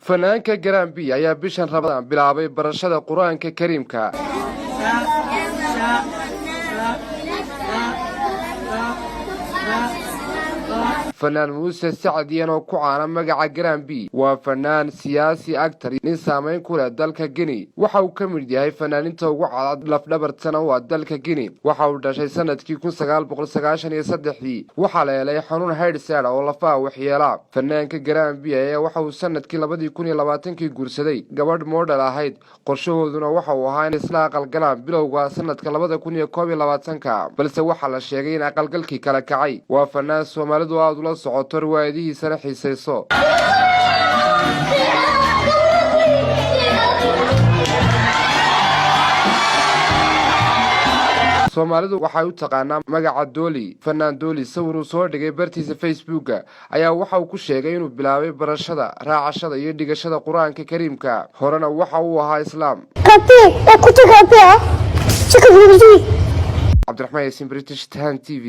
fanaanka Garambi ayaa bishan Ramadaan bilaabay barashada Quraanka Kariimka. فنان موسى سعديان oo ku caana magaca Garambi waa fanaan siyaasi actor nin saameyn ku leh dalka Guinea waxa uu ka mid yahay fanaaninta ugu cad laf dhabartana waa dalka Guinea waxa uu dhashay sanadkii 1993 waxa la helay xanuun heart oo lafaha waxyeela fanaanka Garambi ayaa waxa uu sanadkii 2020 guursaday gabadh model ahayd qorshahooduna waxa uu ahaa in isla aqalgalaan bilowga sanadka 2021 balse waxa la sheegay in aqalgalkii kala kacay waa fanaan Soomaalidu aad ula socoto riwaayadihiisa xiisayso Soomaalidu waxay u taqaanaa magaca Dooli fanaan Dooli sawir soo dhigay bartiisa Facebook ayaa waxa uu ku sheegay inuu bilaabay barashada raacashada iyo dhigashada Quraanka Kariimka horena waxa uu ahaa Islaam Cabdiraxmaan Yaasiin British Tan TV